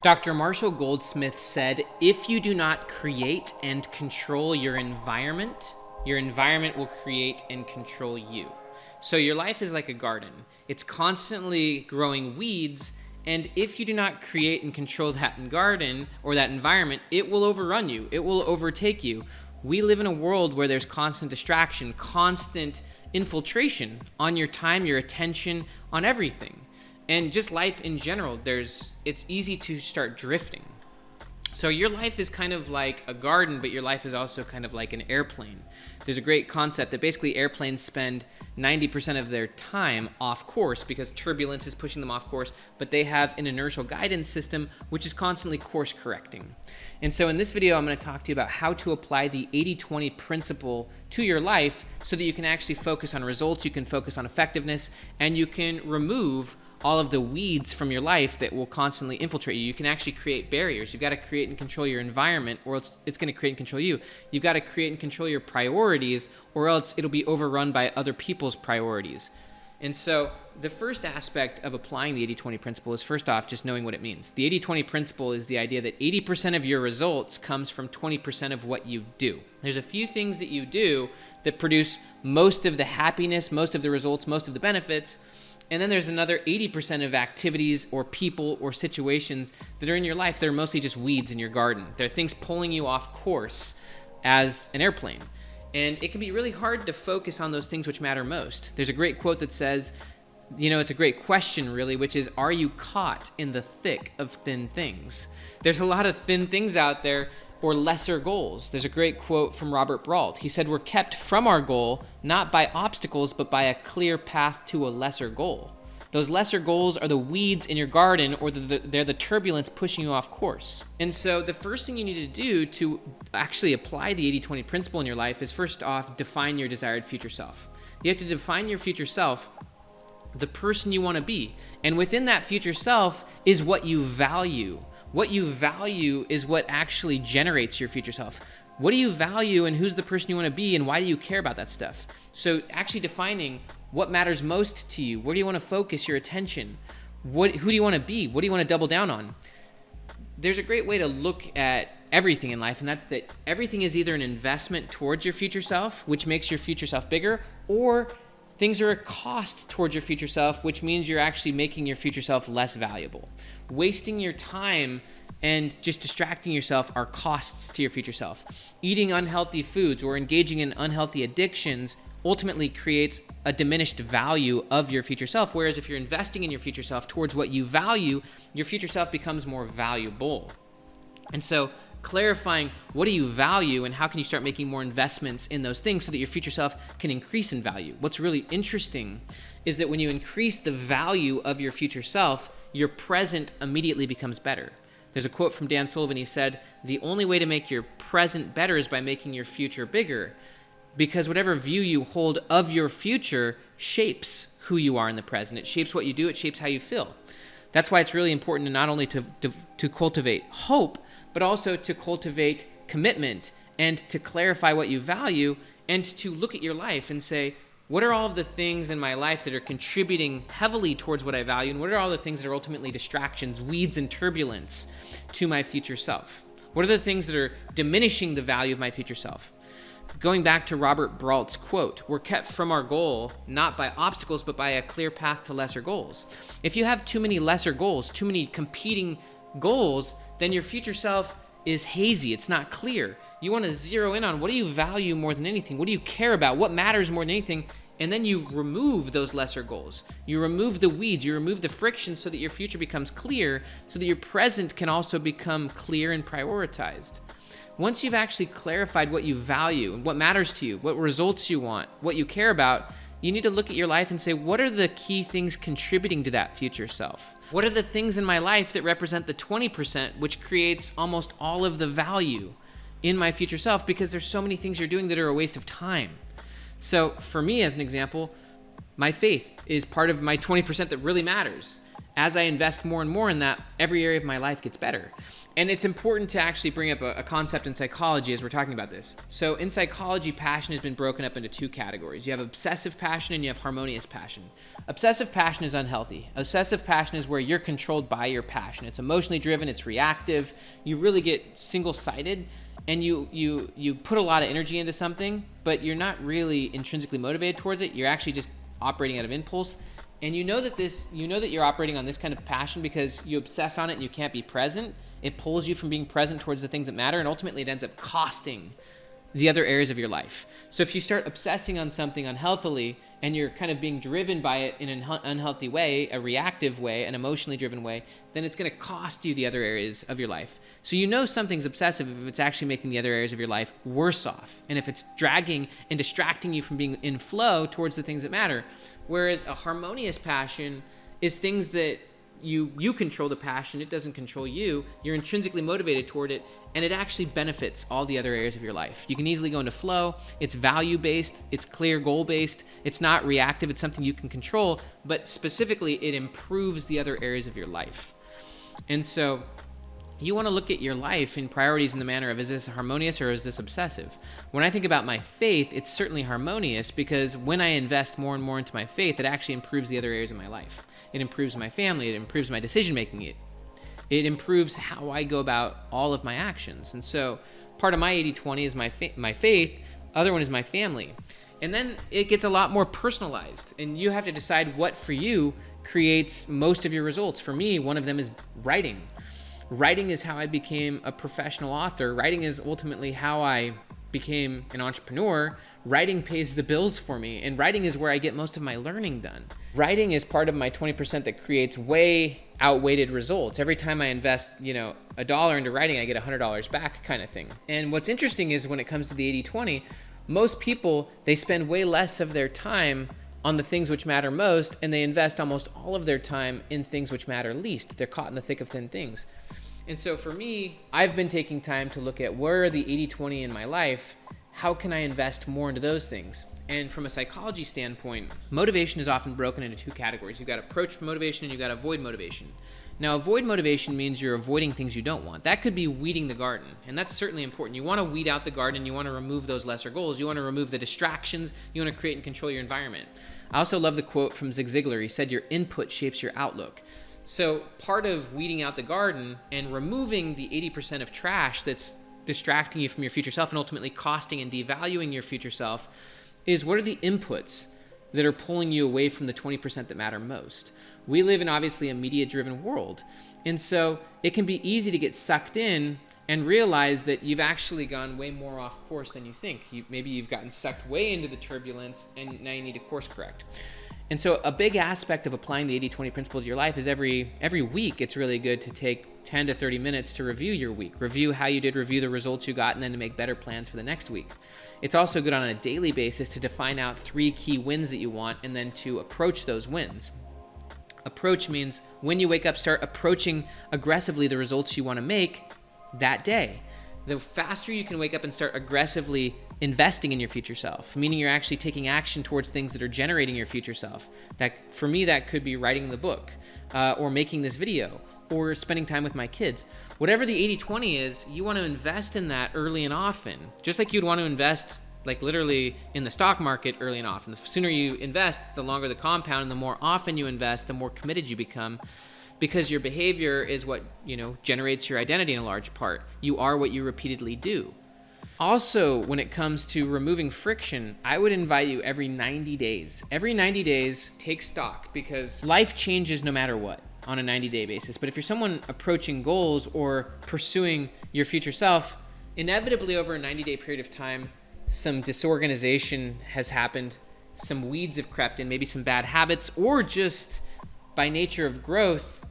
Dr. Marshall Goldsmith said, if you do not create and control your environment will create and control you. So your life is like a garden. It's constantly growing weeds, and if you do not create and control that garden or that environment, it will overrun you. It will overtake you. We live in a world where there's constant distraction, constant infiltration on your time, your attention, on everything. And just life in general, it's easy to start drifting. So your life is kind of like a garden, but your life is also kind of like an airplane. There's a great concept that basically airplanes spend 90% of their time off course because turbulence is pushing them off course, but they have an inertial guidance system which is constantly course correcting. And so in this video, I'm going to talk to you about how to apply the 80-20 principle to your life so that you can actually focus on results, you can focus on effectiveness, and you can remove all of the weeds from your life that will constantly infiltrate you. You can actually create barriers. You've got to create and control your environment, or else it's going to create and control you. You've got to create and control your priorities, or else it'll be overrun by other people's priorities. And so the first aspect of applying the 80-20 principle is, first off, just knowing what it means. The 80-20 principle is the idea that 80% of your results comes from 20% of what you do. There's a few things that you do that produce most of the happiness, most of the results, most of the benefits. And then there's another 80% of activities or people or situations that are in your life that are mostly just weeds in your garden. They're things pulling you off course as an airplane. And it can be really hard to focus on those things which matter most. There's a great quote that says, it's a great question really, which is, are you caught in the thick of thin things? There's a lot of thin things out there, or lesser goals. There's a great quote from Robert Brault. He said, we're kept from our goal, not by obstacles, but by a clear path to a lesser goal. Those lesser goals are the weeds in your garden, or they're the turbulence pushing you off course. And so the first thing you need to do to actually apply the 80-20 principle in your life is, first off, define your desired future self. You have to define your future self, the person you want to be. And within that future self is what you value. What you value is what actually generates your future self. What do you value, and who's the person you want to be, and why do you care about that stuff? So actually defining what matters most to you. Where do you want to focus your attention? Who do you want to be? What do you want to double down on? There's a great way to look at everything in life, and that's that everything is either an investment towards your future self, which makes your future self bigger, or things are a cost towards your future self, which means you're actually making your future self less valuable. Wasting your time and just distracting yourself are costs to your future self. Eating unhealthy foods or engaging in unhealthy addictions ultimately creates a diminished value of your future self, whereas if you're investing in your future self towards what you value, your future self becomes more valuable. And so clarifying what do you value and how can you start making more investments in those things so that your future self can increase in value. What's really interesting is that when you increase the value of your future self, your present immediately becomes better. There's a quote from Dan Sullivan. He said, the only way to make your present better is by making your future bigger, because whatever view you hold of your future shapes who you are in the present. It shapes what you do. It shapes how you feel. That's why it's really important to not only to cultivate hope, but also to cultivate commitment and to clarify what you value and to look at your life and say, what are all of the things in my life that are contributing heavily towards what I value, and what are all the things that are ultimately distractions, weeds, and turbulence to my future self? What are the things that are diminishing the value of my future self? Going back to Robert Brault's quote, we're kept from our goal, not by obstacles, but by a clear path to lesser goals. If you have too many lesser goals, too many competing goals, then your future self is hazy. It's not clear. You want to zero in on what do you value more than anything? What do you care about? What matters more than anything? And then you remove those lesser goals. You remove the weeds. You remove the friction so that your future becomes clear, so that your present can also become clear and prioritized. Once you've actually clarified what you value, what matters to you, what results you want, what you care about, you need to look at your life and say, what are the key things contributing to that future self? What are the things in my life that represent the 20%, which creates almost all of the value in my future self? Because there's so many things you're doing that are a waste of time. So for me, as an example, my faith is part of my 20% that really matters. as I invest more and more in that, every area of my life gets better. And it's important to actually bring up a concept in psychology as we're talking about this. So in psychology, passion has been broken up into two categories. You have obsessive passion and you have harmonious passion. Obsessive passion is unhealthy. Obsessive passion is where you're controlled by your passion. It's emotionally driven, it's reactive. You really get single-sided, and you put a lot of energy into something, but you're not really intrinsically motivated towards it. You're actually just operating out of impulse. And you know that you're operating on this kind of passion because you obsess on it and you can't be present. It pulls you from being present towards the things that matter, and ultimately it ends up costing the other areas of your life. So if you start obsessing on something unhealthily and you're kind of being driven by it in an unhealthy way, a reactive way, an emotionally driven way, then it's going to cost you the other areas of your life. So you know something's obsessive if it's actually making the other areas of your life worse off, and if it's dragging and distracting you from being in flow towards the things that matter. Whereas a harmonious passion is things that you control the passion, it doesn't control you. You're intrinsically motivated toward it, and it actually benefits all the other areas of your life. You can easily go into flow. It's value-based, it's clear goal-based, it's not reactive, it's something you can control, but specifically it improves the other areas of your life. And so you want to look at your life in priorities in the manner of, is this harmonious or is this obsessive? When I think about my faith, it's certainly harmonious, because when I invest more and more into my faith, it actually improves the other areas of my life. It improves my family, it improves my decision making, it improves how I go about all of my actions. And so part of my 80-20 is my faith, other one is my family. And then it gets a lot more personalized, and you have to decide what for you creates most of your results. For me, one of them is writing. Writing is how I became a professional author. Writing is ultimately how I became an entrepreneur. Writing pays the bills for me, and writing is where I get most of my learning done. Writing is part of my 20% that creates way outweighted results. Every time I invest, $1 into writing, I get $100 back, kind of thing. And what's interesting is when it comes to the 80-20, most people, they spend way less of their time on the things which matter most, and they invest almost all of their time in things which matter least. They're caught in the thick of thin things. And so for me, I've been taking time to look at where are the 80-20 in my life, how can I invest more into those things? And from a psychology standpoint, motivation is often broken into two categories. You've got approach motivation and you've got avoid motivation. Now, avoid motivation means you're avoiding things you don't want. That could be weeding the garden, and that's certainly important. You want to weed out the garden, you want to remove those lesser goals, you want to remove the distractions, you want to create and control your environment. I also love the quote from Zig Ziglar. He said, your input shapes your outlook. So part of weeding out the garden and removing the 80% of trash that's distracting you from your future self and ultimately costing and devaluing your future self is, what are the inputs that are pulling you away from the 20% that matter most? We live in obviously a media-driven world. And so it can be easy to get sucked in and realize that you've actually gone way more off course than you think. Maybe you've gotten sucked way into the turbulence and now you need to course correct. And so a big aspect of applying the 80-20 principle to your life is every week, it's really good to take 10 to 30 minutes to review your week, review how you did, review the results you got, and then to make better plans for the next week. It's also good on a daily basis to define out 3 key wins that you want and then to approach those wins. Approach means when you wake up, start approaching aggressively the results you want to make that day. The faster you can wake up and start aggressively investing in your future self, meaning you're actually taking action towards things that are generating your future self. That, for me, that could be writing the book, or making this video, or spending time with my kids. Whatever the 80-20 is, you want to invest in that early and often. Just like you'd want to invest, like literally in the stock market early and often. The sooner you invest, the longer the compound, and the more often you invest, the more committed you become. Because your behavior is what, generates your identity in a large part. You are what you repeatedly do. Also, when it comes to removing friction, I would invite you every 90 days. Every 90 days, take stock, because life changes no matter what on a 90-day basis. But if you're someone approaching goals or pursuing your future self, inevitably over a 90-day period of time, some disorganization has happened, some weeds have crept in, maybe some bad habits, or just by nature of growth,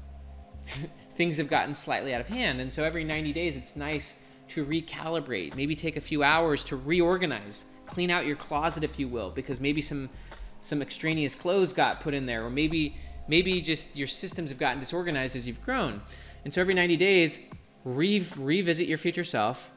things have gotten slightly out of hand. And so every 90 days, it's nice to recalibrate, maybe take a few hours to reorganize, clean out your closet, if you will, because maybe some extraneous clothes got put in there, or maybe just your systems have gotten disorganized as you've grown. And so every 90 days, revisit your future self,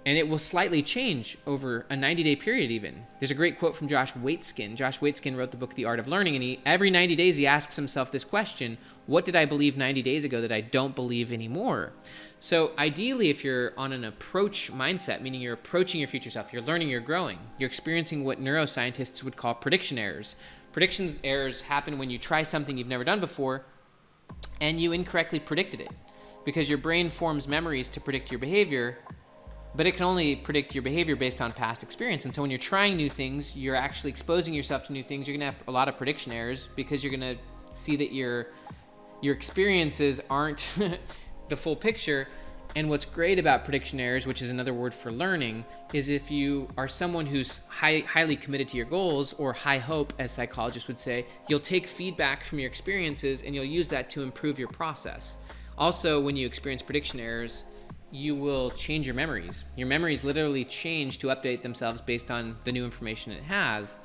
And it will slightly change over a 90-day period even. There's a great quote from Josh Waitzkin. Josh Waitzkin wrote the book, The Art of Learning, and every 90 days he asks himself this question: what did I believe 90 days ago that I don't believe anymore? So ideally, if you're on an approach mindset, meaning you're approaching your future self, you're learning, you're growing, you're experiencing what neuroscientists would call prediction errors. Prediction errors happen when you try something you've never done before and you incorrectly predicted it, because your brain forms memories to predict your behavior, but it can only predict your behavior based on past experience. And so when you're trying new things, you're actually exposing yourself to new things. You're going to have a lot of prediction errors because you're going to see that your experiences aren't the full picture. And what's great about prediction errors, which is another word for learning, is if you are someone who's highly committed to your goals, or high hope, as psychologists would say, you'll take feedback from your experiences and you'll use that to improve your process. Also, when you experience prediction errors, you will change your memories. Your memories literally change to update themselves based on the new information it has.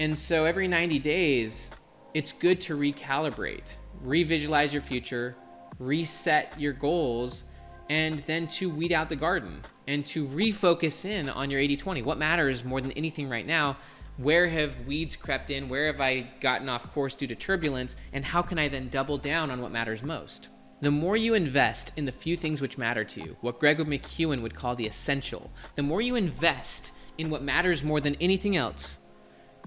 And so every 90 days, it's good to recalibrate, revisualize your future, reset your goals, and then to weed out the garden and to refocus in on your 80-20. What matters more than anything right now? Where have weeds crept in? Where have I gotten off course due to turbulence? And how can I then double down on what matters most? The more you invest in the few things which matter to you, what Greg McKeown would call the essential, the more you invest in what matters more than anything else,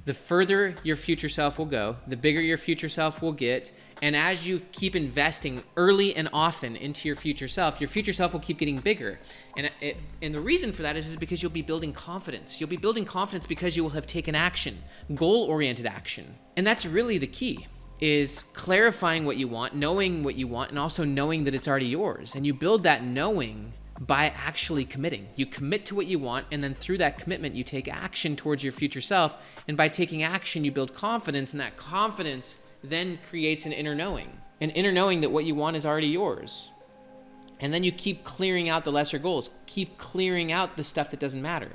the further your future self will go, the bigger your future self will get. And as you keep investing early and often into your future self will keep getting bigger. And the reason for that is because you'll be building confidence. You'll be building confidence because you will have taken action, goal-oriented action. And that's really the key, is clarifying what you want, knowing what you want, and also knowing that it's already yours. And you build that knowing by actually committing. You commit to what you want, and then through that commitment, you take action towards your future self. And by taking action, you build confidence, and that confidence then creates an inner knowing that what you want is already yours. And then you keep clearing out the lesser goals, keep clearing out the stuff that doesn't matter.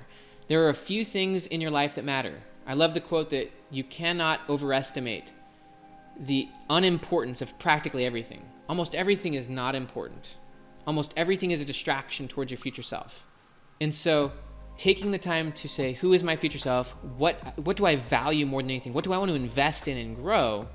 There are a few things in your life that matter. I love the quote that you cannot overestimate the unimportance of practically everything. Almost everything is not important. Almost everything is a distraction towards your future self. And so taking the time to say, who is my future self? What do I value more than anything? What do I want to invest in and grow?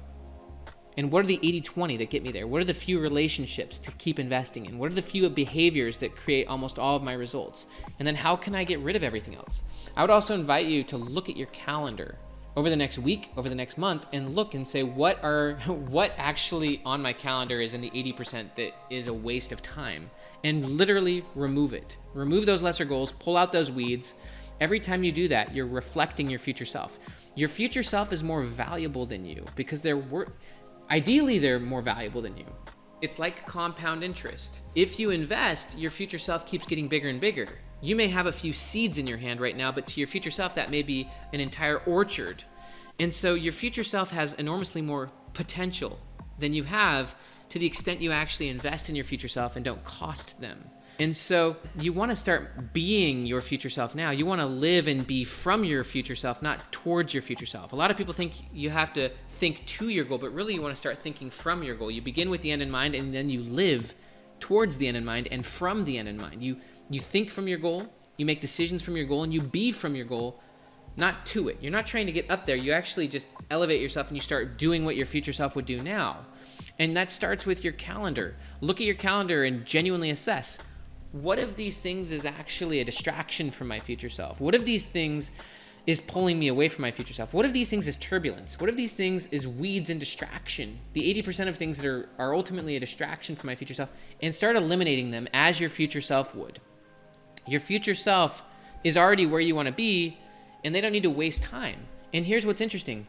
And what are the 80-20 that get me there? What are the few relationships to keep investing in? What are the few behaviors that create almost all of my results? And then how can I get rid of everything else? I would also invite you to look at your calendar over the next week, over the next month, and look and say, what actually on my calendar is in the 80% that is a waste of time, and literally remove it. Remove those lesser goals, pull out those weeds. Every time you do that, you're reflecting your future self. Your future self is more valuable than you because ideally they're more valuable than you. It's like compound interest. If you invest, your future self keeps getting bigger and bigger. You may have a few seeds in your hand right now, but to your future self, that may be an entire orchard. And so your future self has enormously more potential than you have, to the extent you actually invest in your future self and don't cost them. And so you want to start being your future self now. You want to live and be from your future self, not towards your future self. A lot of people think you have to think to your goal, but really you want to start thinking from your goal. You begin with the end in mind, and then you live towards the end in mind and from the end in mind. You think from your goal, you make decisions from your goal, and you be from your goal, not to it. You're not trying to get up there. You actually just elevate yourself and you start doing what your future self would do now. And that starts with your calendar. Look at your calendar and genuinely assess, what of these things is actually a distraction from my future self? What of these things is pulling me away from my future self? What of these things is turbulence? What of these things is weeds and distraction? The 80% of things that are ultimately a distraction from my future self, and start eliminating them as your future self would. Your future self is already where you want to be, and they don't need to waste time. And here's what's interesting.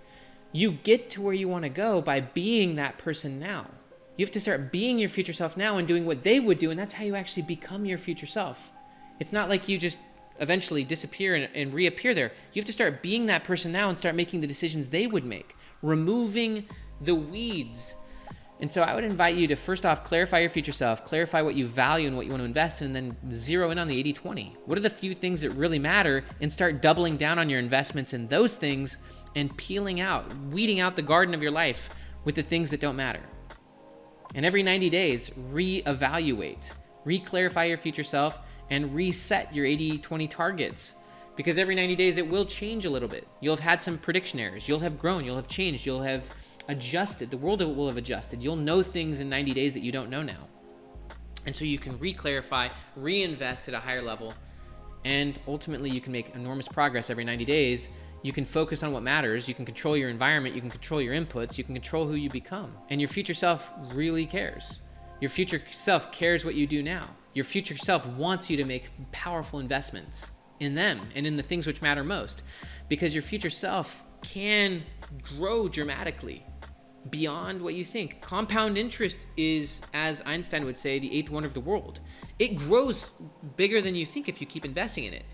You get to where you want to go by being that person now. You have to start being your future self now and doing what they would do, and that's how you actually become your future self. It's not like you just eventually disappear and reappear there. You have to start being that person now and start making the decisions they would make, removing the weeds. And so I would invite you to, first off, clarify your future self, clarify what you value and what you want to invest in, and then zero in on the 80-20. What are the few things that really matter, and start doubling down on your investments in those things and peeling out, weeding out the garden of your life with the things that don't matter. And every 90 days, reevaluate. Re-clarify your future self and reset your 80-20 targets. Because every 90 days it will change a little bit. You'll have had some prediction errors. You'll have grown. You'll have changed. You'll have adjusted. The world will have adjusted. You'll know things in 90 days that you don't know now. And so you can re-clarify, reinvest at a higher level, and ultimately you can make enormous progress every 90 days. You can focus on what matters. You can control your environment. You can control your inputs. You can control who you become. And your future self really cares. Your future self cares what you do now. Your future self wants you to make powerful investments in them and in the things which matter most, because your future self can grow dramatically beyond what you think. Compound interest is, as Einstein would say, the eighth wonder of the world. It grows bigger than you think if you keep investing in it.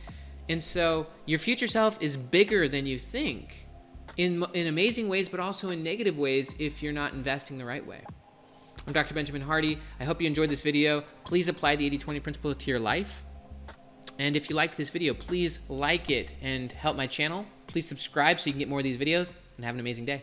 And so your future self is bigger than you think in amazing ways, but also in negative ways if you're not investing the right way. I'm Dr. Benjamin Hardy. I hope you enjoyed this video. Please apply the 80-20 principle to your life. And if you liked this video, please like it and help my channel. Please subscribe so you can get more of these videos, and have an amazing day.